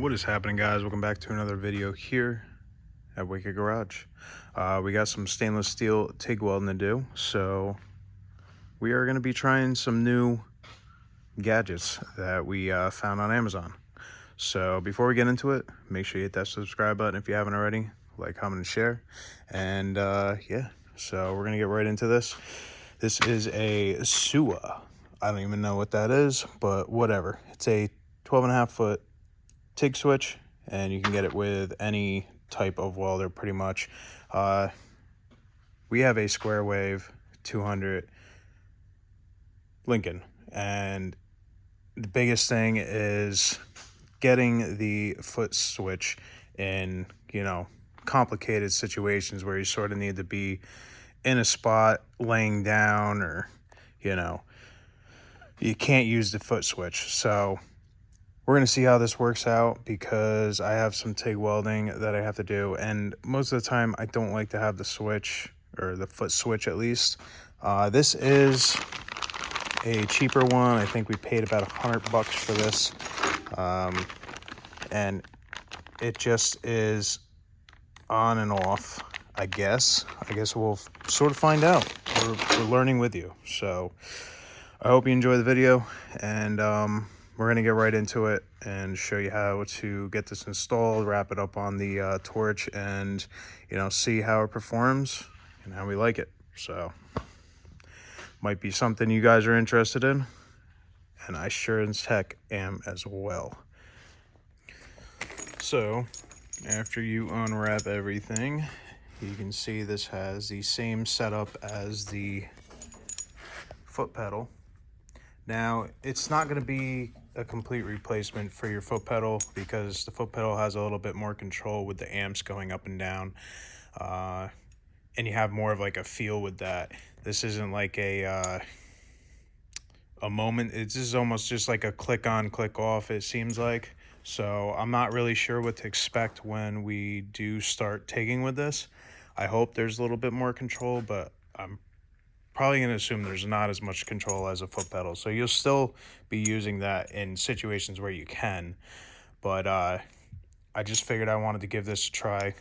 What is happening, guys? Welcome back to another video here at Wicked Garage. We got some stainless steel TIG welding to do, so we are going to be trying some new gadgets that we found on Amazon. So before we get into it, make sure you hit that subscribe button if you haven't already, like, comment, and share. And yeah, so we're going to get right into this. This is a SUA. I don't even know what that is, but whatever. It's a 12.5 foot TIG switch, and you can get it with any type of welder pretty much. We have a square wave 200 Lincoln, and the biggest thing is getting the foot switch in, complicated situations where you sort of need to be in a spot laying down, or, you can't use the foot switch. So we're going to see how this works out, because I have some TIG welding that I have to do, and most of the time I don't like to have the switch, or the foot switch at least. This is a cheaper one. I think we paid about $100 for this, and it just is on and off, I guess. We'll sort of find out. We're learning with you, so I hope you enjoy the video, and we're going to get right into it and show you how to get this installed, wrap it up on the torch, and, see how it performs and how we like it. So, might be something you guys are interested in, and I sure as heck am as well. So, after you unwrap everything, you can see this has the same setup as the foot pedal. Now, it's not going to be a complete replacement for your foot pedal, because the foot pedal has a little bit more control with the amps going up and down, and you have more of like a feel with that. This isn't like a moment. This is almost just like a click on, click off, it seems like. So I'm not really sure what to expect when we do start taking with this. I hope there's a little bit more control, but I'm probably going to assume there's not as much control as a foot pedal. So you'll still be using that in situations where you can. But I just figured I wanted to give this a try.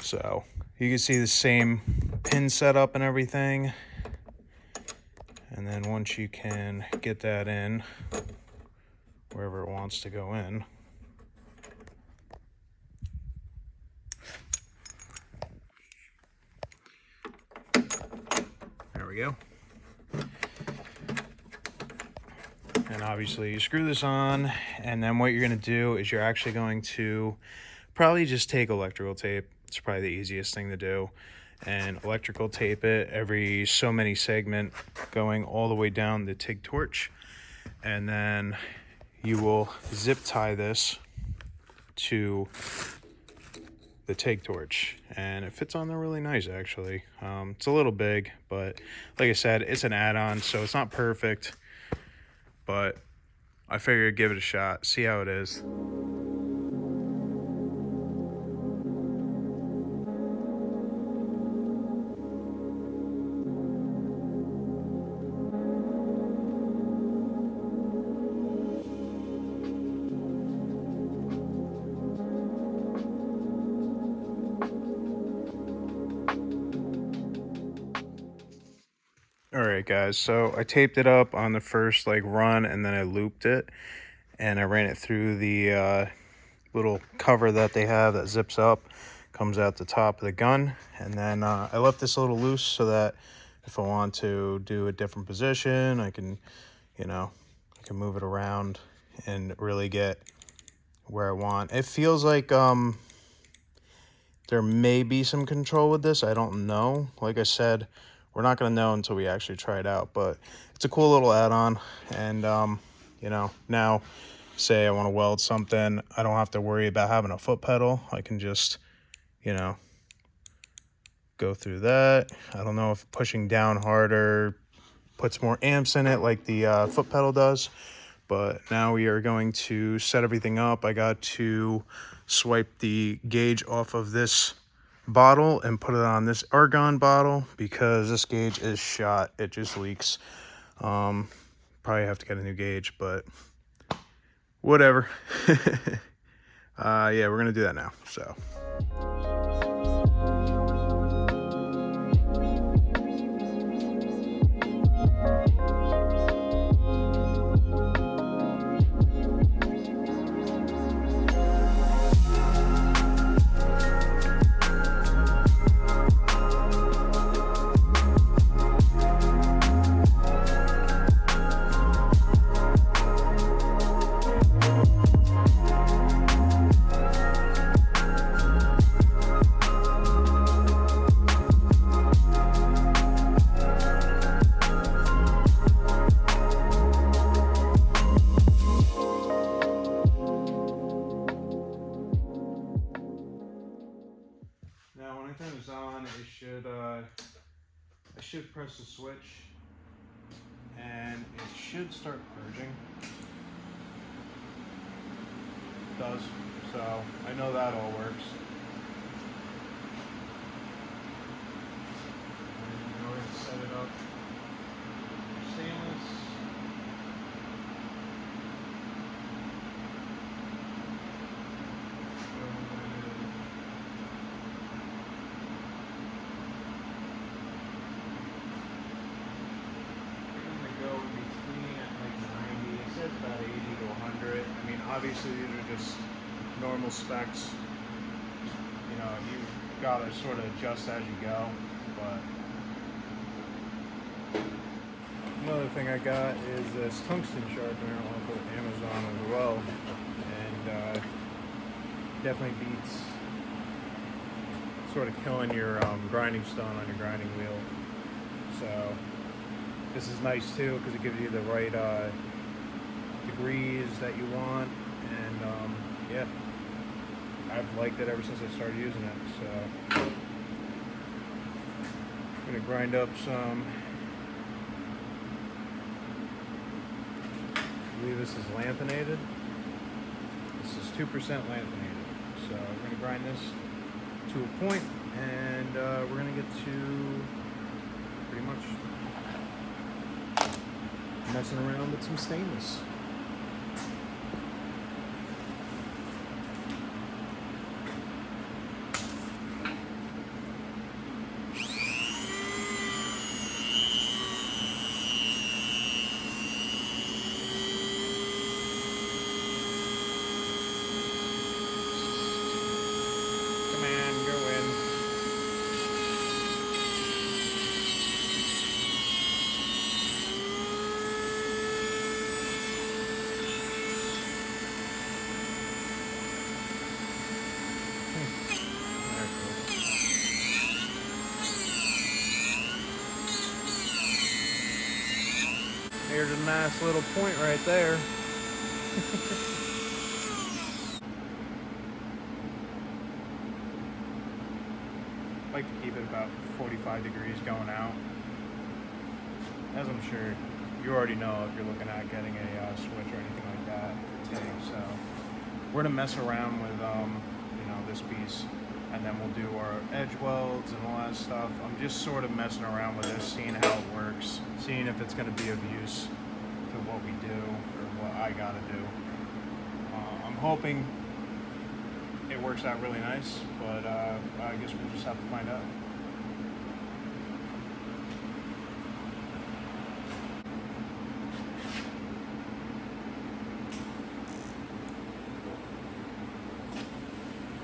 So you can see the same pin setup and everything. And then once you can get that in wherever it wants to go in, there we go. And obviously you screw this on, and then what you're going to do is you're actually going to probably just take electrical tape. It's probably the easiest thing to do, and electrical tape it every so many segment going all the way down the TIG torch, and then you will zip tie this to the TIG torch, and it fits on there really nice actually. It's a little big, but like I said, it's an add-on, so it's not perfect, but I figured I'd give it a shot, see how it is. Alright guys, so I taped it up on the first run, and then I looped it, and I ran it through the little cover that they have that zips up, comes out the top of the gun, and then I left this a little loose so that if I want to do a different position, I can, I can move it around and really get where I want. It feels like there may be some control with this. I don't know. Like I said, we're not going to know until we actually try it out, but it's a cool little add-on. And, now say I want to weld something, I don't have to worry about having a foot pedal. I can just, go through that. I don't know if pushing down harder puts more amps in it like the foot pedal does, but now we are going to set everything up. I got to swipe the gauge off of this bottle and put it on this argon bottle, because this gauge is shot. It just leaks. Probably have to get a new gauge, but whatever. Yeah, we're gonna do that now. So. Now when I turn this on, I should press the switch and it should start purging. It does, so I know that all works. And go ahead and set it up. Stainless. About 80 to 100. I mean, obviously these are just normal specs. You know, you've got to sort of adjust as you go. But another thing I got is this tungsten sharpener off of Amazon as well, and definitely beats sort of killing your grinding stone on your grinding wheel. So this is nice too because it gives you the right degrees that you want, and yeah, I've liked it ever since I started using it. So I'm gonna grind up some, I believe this is lanthanated. This is 2% lanthanated. So we're gonna grind this to a point, and we're gonna get to pretty much messing around with some stainless. Here's a nice little point right there. I like to keep it about 45 degrees going out. As I'm sure you already know if you're looking at getting a switch or anything like that for TIG. So we're gonna mess around with you know, this piece, and then we'll do our edge welds and all that stuff. I'm just sort of messing around with this, seeing how it works, seeing if it's going to be of use to what we do or what I got to do. I'm hoping it works out really nice, but I guess we'll just have to find out.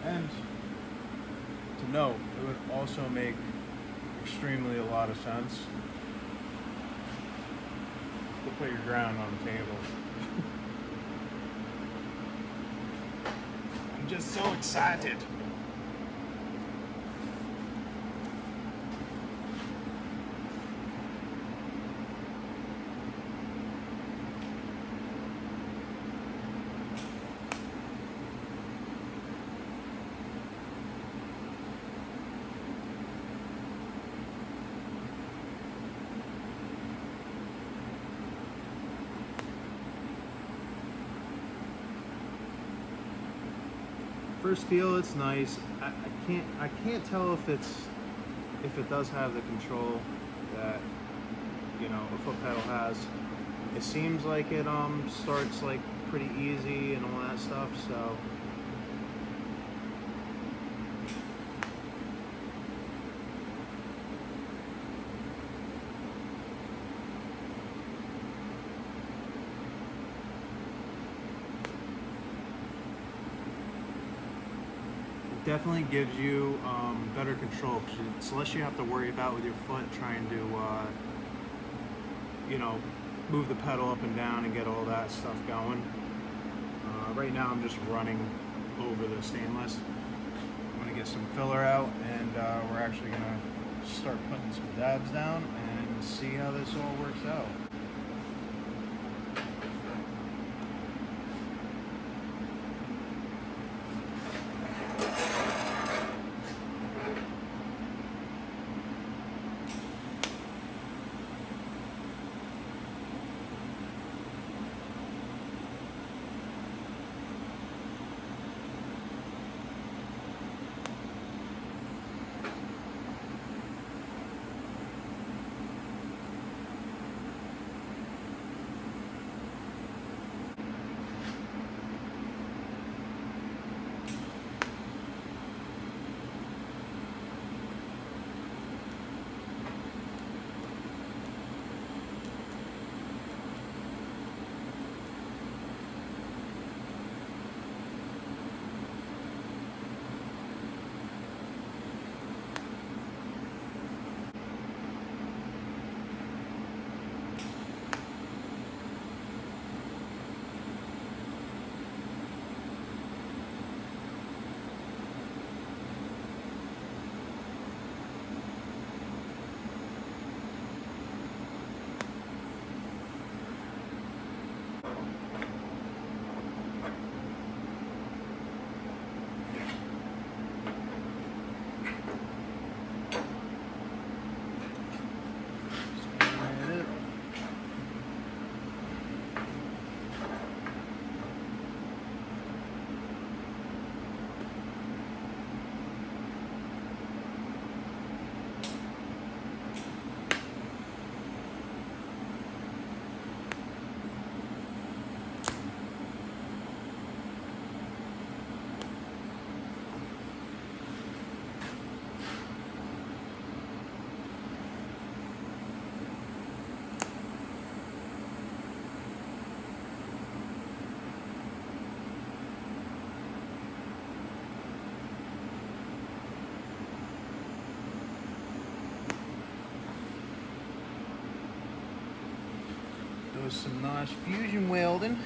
And to note, it would also make extremely a lot of sense to put your ground on the table. I'm just so excited. First feel, it's nice. I can't tell if it does have the control that, you know, a foot pedal has. It seems like it starts like pretty easy and all that stuff, so. Definitely gives you better control, because it's less you have to worry about with your foot trying to you know, move the pedal up and down and get all that stuff going. Right now I'm just running over the stainless. I'm going to get some filler out, and we're actually going to start putting some dabs down and see how this all works out. Does some nice fusion welding.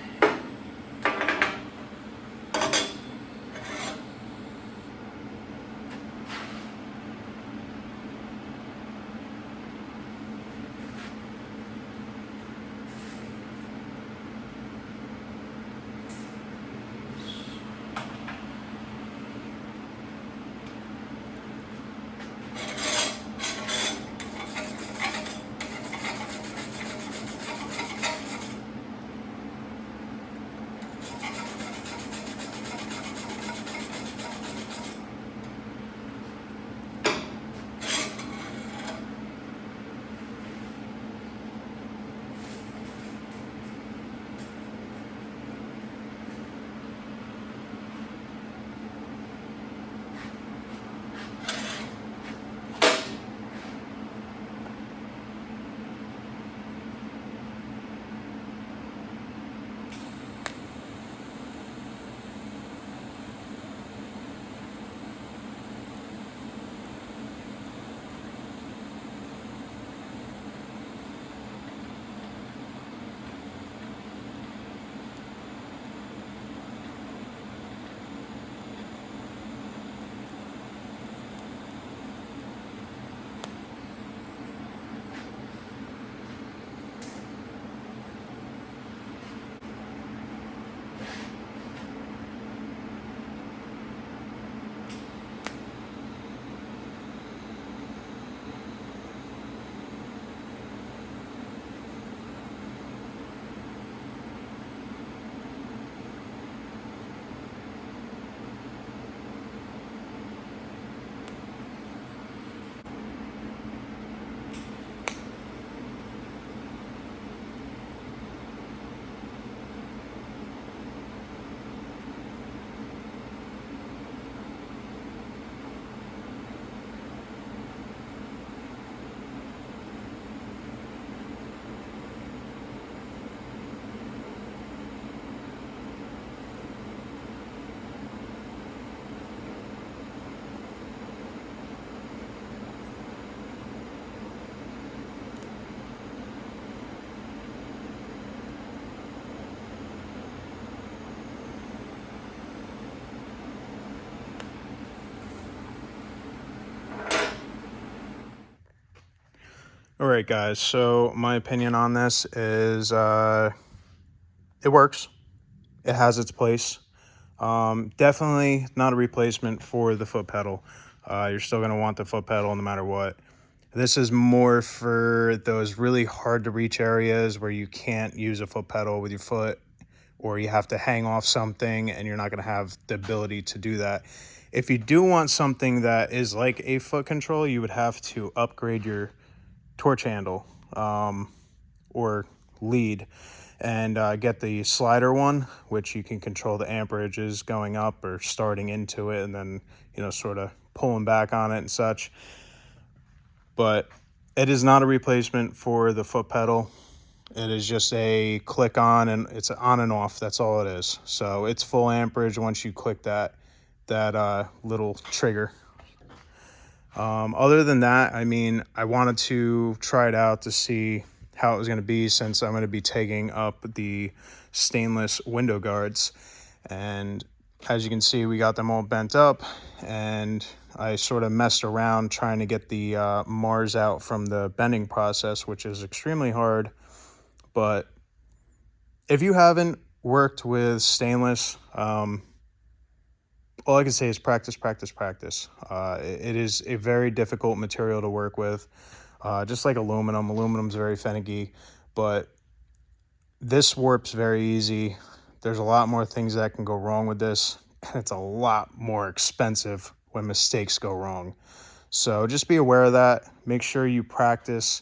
All right, guys, so my opinion on this is it works. It has its place. Definitely not a replacement for the foot pedal. You're still going to want the foot pedal no matter what. This is more for those really hard to reach areas where you can't use a foot pedal with your foot, or you have to hang off something and you're not going to have the ability to do that. If you do want something that is like a foot control, you would have to upgrade your torch handle or lead and get the slider one, which you can control the amperages going up or starting into it, and then, you know, sort of pulling back on it and such. But it is not a replacement for the foot pedal. It is just a click on, and it's on and off. That's all it is. So it's full amperage once you click that little trigger. Other than that, I mean, I wanted to try it out to see how it was going to be, since I'm going to be taking up the stainless window guards. And as you can see, we got them all bent up, and I sort of messed around trying to get the Mars out from the bending process, which is extremely hard. But if you haven't worked with stainless, all I can say is practice, practice, practice. It is a very difficult material to work with, just like aluminum. Aluminum's very finicky, but this warps very easy. There's a lot more things that can go wrong with this, and it's a lot more expensive when mistakes go wrong. So just be aware of that. Make sure you practice.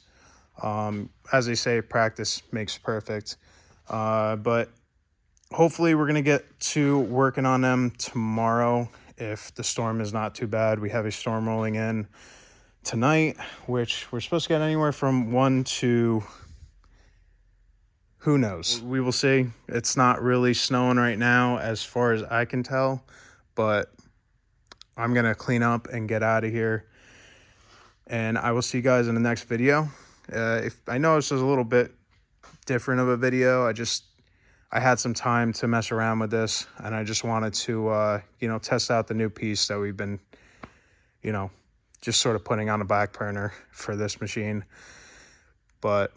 As they say, practice makes perfect. But hopefully we're going to get to working on them tomorrow if the storm is not too bad. We have a storm rolling in tonight, which we're supposed to get anywhere from 1 to, who knows? We will see. It's not really snowing right now as far as I can tell, but I'm going to clean up and get out of here. And I will see you guys in the next video. If I know this is a little bit different of a video, I had some time to mess around with this, and I just wanted to, you know, test out the new piece that we've been, you know, just sort of putting on a back burner for this machine. But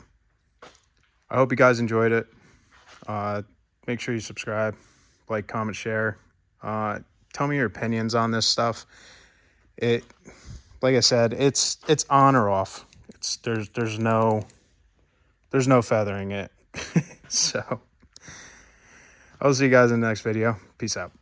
I hope you guys enjoyed it. Make sure you subscribe, like, comment, share. Tell me your opinions on this stuff. Like I said, it's on or off. There's no feathering it. So I'll see you guys in the next video. Peace out.